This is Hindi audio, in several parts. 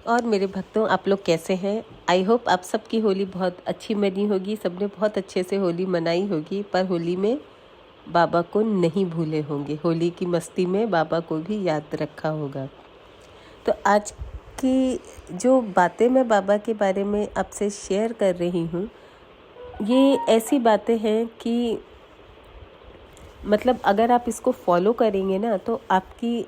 और मेरे भक्तों, आप लोग कैसे हैं? आई होप आप सबकी होली बहुत अच्छी मनी होगी, सबने बहुत अच्छे से होली मनाई होगी। पर होली में बाबा को नहीं भूले होंगे, होली की मस्ती में बाबा को भी याद रखा होगा। तो आज की जो बातें मैं बाबा के बारे में आपसे शेयर कर रही हूँ, ये ऐसी बातें हैं कि मतलब अगर आप इसको फॉलो करेंगे ना तो आपकी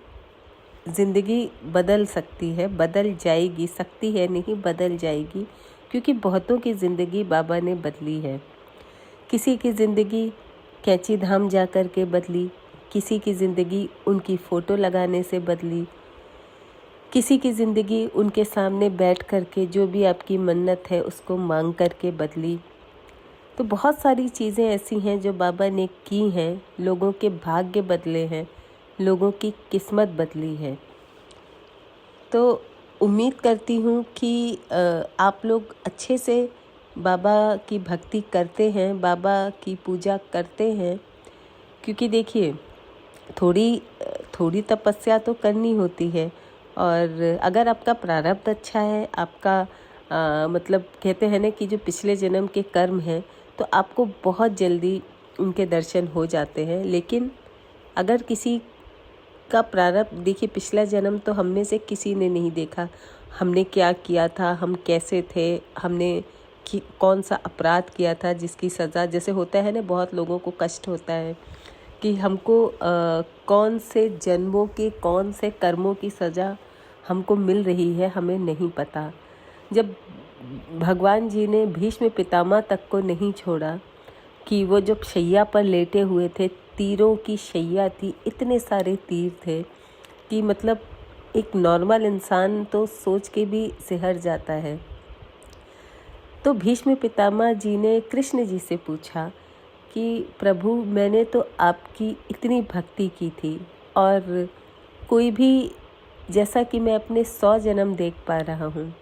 ज़िंदगी बदल सकती है, बदल जाएगी, सकती है नहीं, बदल जाएगी। क्योंकि बहुतों की ज़िंदगी बाबा ने बदली है। किसी की ज़िंदगी कैंची धाम जा कर के बदली, किसी की ज़िंदगी उनकी फ़ोटो लगाने से बदली, किसी की ज़िंदगी उनके सामने बैठ कर के जो भी आपकी मन्नत है उसको मांग कर के बदली। तो बहुत सारी चीज़ें ऐसी हैं जो बाबा ने की हैं, लोगों के भाग्य बदले हैं, लोगों की किस्मत बदली है। तो उम्मीद करती हूँ कि आप लोग अच्छे से बाबा की भक्ति करते हैं, बाबा की पूजा करते हैं। क्योंकि देखिए, थोड़ी तपस्या तो करनी होती है। और अगर आपका प्रारब्ध अच्छा है, आपका मतलब कहते हैं ना कि जो पिछले जन्म के कर्म हैं, तो आपको बहुत जल्दी उनके दर्शन हो जाते हैं। लेकिन अगर किसी का प्रारब्ध, देखिए पिछला जन्म तो हम में से किसी ने नहीं देखा, हमने क्या किया था, हम कैसे थे, हमने कौन सा अपराध किया था जिसकी सज़ा, जैसे होता है ना, बहुत लोगों को कष्ट होता है कि हमको कौन से जन्मों के कौन से कर्मों की सज़ा हमको मिल रही है, हमें नहीं पता। जब भगवान जी ने भीष्म पितामह तक को नहीं छोड़ा कि वो जब शैया पर लेटे हुए थे, तीरों की शैया थी, इतने सारे तीर थे कि मतलब एक नॉर्मल इंसान तो सोच के भी सिहर जाता है। तो भीष्म पितामह जी ने कृष्ण जी से पूछा कि प्रभु, मैंने तो आपकी इतनी भक्ति की थी और कोई भी, जैसा कि मैं अपने 100 जन्म देख पा रहा हूँ,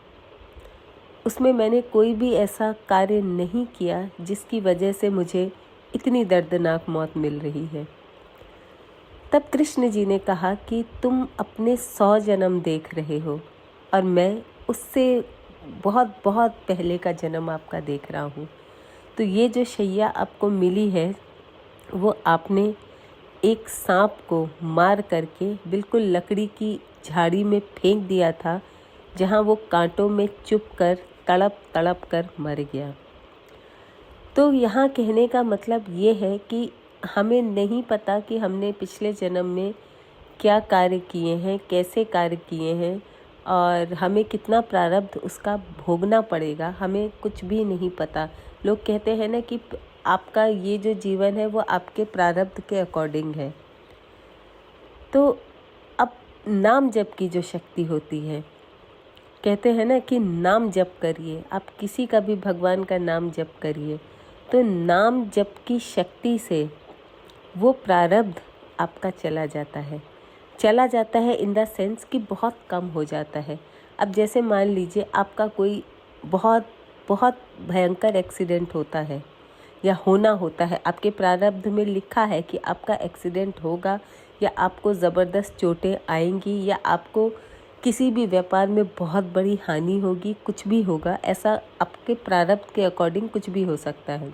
उसमें मैंने कोई भी ऐसा कार्य नहीं किया जिसकी वजह से मुझे इतनी दर्दनाक मौत मिल रही है। तब कृष्ण जी ने कहा कि तुम अपने 100 जन्म देख रहे हो और मैं उससे बहुत बहुत पहले का जन्म आपका देख रहा हूँ। तो ये जो शैया आपको मिली है, वो आपने एक सांप को मार करके बिल्कुल लकड़ी की झाड़ी में फेंक दिया था, जहाँ वो कांटों में चुभ कर तड़प तड़प कर मर गया। तो यहाँ कहने का मतलब ये है कि हमें नहीं पता कि हमने पिछले जन्म में क्या कार्य किए हैं, कैसे कार्य किए हैं और हमें कितना प्रारब्ध उसका भोगना पड़ेगा, हमें कुछ भी नहीं पता। लोग कहते हैं ना कि आपका ये जो जीवन है वो आपके प्रारब्ध के अकॉर्डिंग है। तो अब नाम जप की जो शक्ति होती है, कहते हैं ना कि नाम जप करिए, आप किसी का भी भगवान का नाम जप करिए, तो नाम जप की शक्ति से वो प्रारब्ध आपका चला जाता है इन द सेंस कि बहुत कम हो जाता है। अब जैसे मान लीजिए आपका कोई बहुत बहुत भयंकर एक्सीडेंट होता है या होना होता है, आपके प्रारब्ध में लिखा है कि आपका एक्सीडेंट होगा या आपको ज़बरदस्त चोटें आएंगी या आपको किसी भी व्यापार में बहुत बड़ी हानि होगी, कुछ भी होगा, ऐसा आपके प्रारब्ध के अकॉर्डिंग कुछ भी हो सकता है।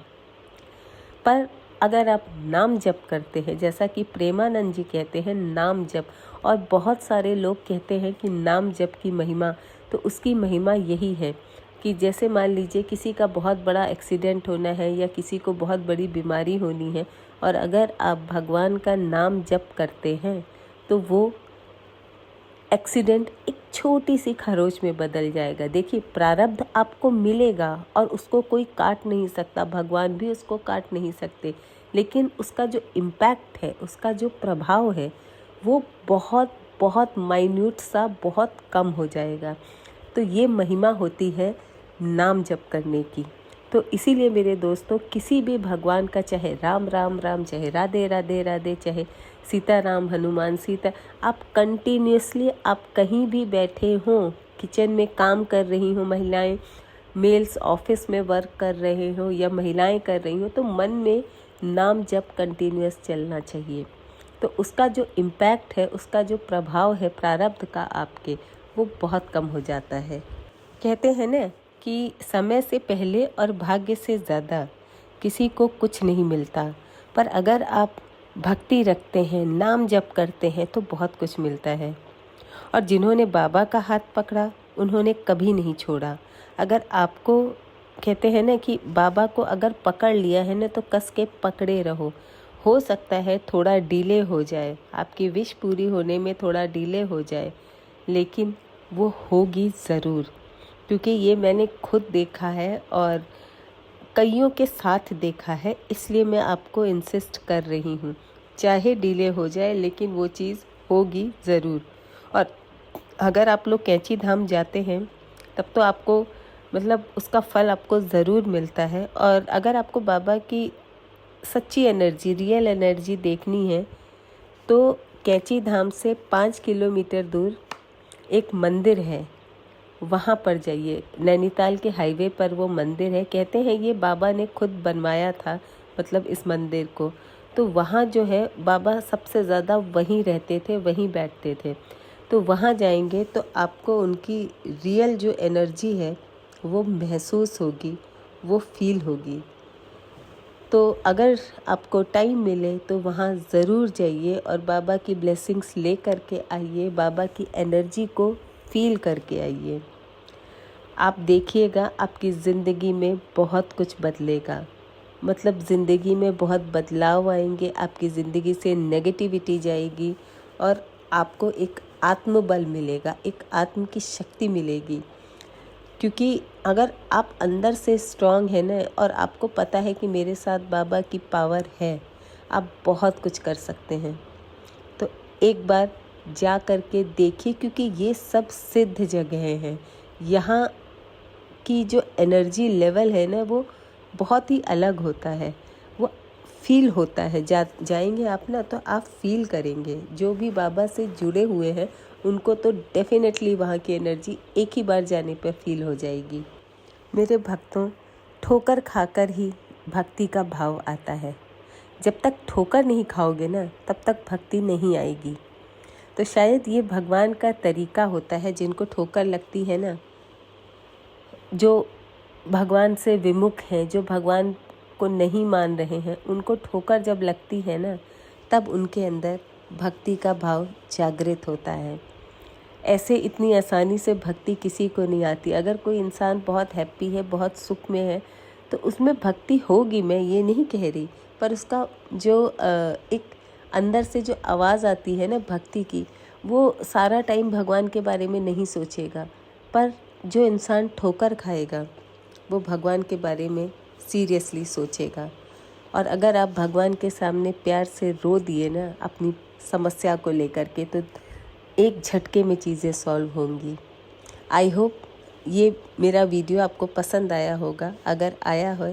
पर अगर आप नाम जप करते हैं, जैसा कि प्रेमानंद जी कहते हैं नाम जप, और बहुत सारे लोग कहते हैं कि नाम जप की महिमा, तो उसकी महिमा यही है कि जैसे मान लीजिए किसी का बहुत बड़ा एक्सीडेंट होना है या किसी को बहुत बड़ी बीमारी होनी है, और अगर आप भगवान का नाम जप करते हैं तो वो एक्सीडेंट एक छोटी सी खरोच में बदल जाएगा। देखिए, प्रारब्ध आपको मिलेगा और उसको कोई काट नहीं सकता, भगवान भी उसको काट नहीं सकते, लेकिन उसका जो इम्पैक्ट है, उसका जो प्रभाव है, वो बहुत बहुत माइन्यूट सा बहुत कम हो जाएगा। तो ये महिमा होती है नाम जप करने की। तो इसीलिए मेरे दोस्तों, किसी भी भगवान का, चाहे राम राम राम, चाहे राधे राधे राधे, चाहे सीता राम हनुमान सीता, आप कंटिन्यूसली, आप कहीं भी बैठे हों, किचन में काम कर रही हों महिलाएं, मेल्स ऑफिस में वर्क कर रहे हो या महिलाएं कर रही हो, तो मन में नाम जप कंटिन्यूस चलना चाहिए। तो उसका जो इम्पैक्ट है, उसका जो प्रभाव है प्रारब्ध का आपके, वो बहुत कम हो जाता है। कहते हैं ना कि समय से पहले और भाग्य से ज़्यादा किसी को कुछ नहीं मिलता, पर अगर आप भक्ति रखते हैं, नाम जप करते हैं तो बहुत कुछ मिलता है। और जिन्होंने बाबा का हाथ पकड़ा उन्होंने कभी नहीं छोड़ा। अगर आपको कहते हैं ना कि बाबा को अगर पकड़ लिया है ना तो कस के पकड़े रहो। हो सकता है थोड़ा डिले हो जाए, आपकी विश पूरी होने में थोड़ा डिले हो जाए, लेकिन वो होगी ज़रूर, क्योंकि ये मैंने खुद देखा है और कईयों के साथ देखा है, इसलिए मैं आपको इंसिस्ट कर रही हूँ। चाहे डिले हो जाए लेकिन वो चीज़ होगी ज़रूर। और अगर आप लोग कैंची धाम जाते हैं तब तो आपको मतलब उसका फल आपको ज़रूर मिलता है। और अगर आपको बाबा की सच्ची एनर्जी, रियल एनर्जी देखनी है तो कैंची धाम से 5 किलोमीटर दूर एक मंदिर है, वहाँ पर जाइए। नैनीताल के हाईवे पर वो मंदिर है। कहते हैं ये बाबा ने खुद बनवाया था, मतलब इस मंदिर को। तो वहाँ जो है बाबा सबसे ज़्यादा वहीं रहते थे, वहीं बैठते थे। तो वहाँ जाएंगे तो आपको उनकी रियल जो एनर्जी है वो महसूस होगी, वो फील होगी। तो अगर आपको टाइम मिले तो वहाँ ज़रूर जाइए और बाबा की ब्लेसिंग्स ले करके आइए, बाबा की एनर्जी को फील करके आइए। आप देखिएगा आपकी ज़िंदगी में बहुत कुछ बदलेगा, मतलब ज़िंदगी में बहुत बदलाव आएंगे, आपकी ज़िंदगी से नेगेटिविटी जाएगी और आपको एक आत्मबल मिलेगा, एक आत्म की शक्ति मिलेगी। क्योंकि अगर आप अंदर से स्ट्रांग है ना और आपको पता है कि मेरे साथ बाबा की पावर है, आप बहुत कुछ कर सकते हैं। तो एक बार जा कर के देखिए, क्योंकि ये सब सिद्ध जगह हैं। यहाँ की जो एनर्जी लेवल है ना वो बहुत ही अलग होता है, वो फील होता है। जाएंगे आप ना तो आप फील करेंगे। जो भी बाबा से जुड़े हुए हैं उनको तो डेफिनेटली वहाँ की एनर्जी एक ही बार जाने पर फील हो जाएगी। मेरे भक्तों, ठोकर खाकर ही भक्ति का भाव आता है। जब तक ठोकर नहीं खाओगे ना तब तक भक्ति नहीं आएगी। तो शायद ये भगवान का तरीका होता है। जिनको ठोकर लगती है ना, जो भगवान से विमुख हैं, जो भगवान को नहीं मान रहे हैं, उनको ठोकर जब लगती है ना तब उनके अंदर भक्ति का भाव जागृत होता है। ऐसे इतनी आसानी से भक्ति किसी को नहीं आती। अगर कोई इंसान बहुत हैप्पी है, बहुत सुख में है, तो उसमें भक्ति होगी, मैं ये नहीं कह रही, पर उसका जो एक अंदर से जो आवाज़ आती है ना भक्ति की, वो सारा टाइम भगवान के बारे में नहीं सोचेगा। पर जो इंसान ठोकर खाएगा वो भगवान के बारे में सीरियसली सोचेगा। और अगर आप भगवान के सामने प्यार से रो दिए ना अपनी समस्या को लेकर के, तो एक झटके में चीज़ें सॉल्व होंगी। आई होप ये मेरा वीडियो आपको पसंद आया होगा। अगर आया हो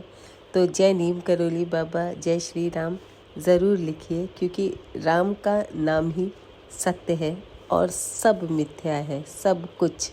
तो जय नीम करोली बाबा, जय श्री राम ज़रूर लिखिए, क्योंकि राम का नाम ही सत्य है और सब मिथ्या है, सब कुछ।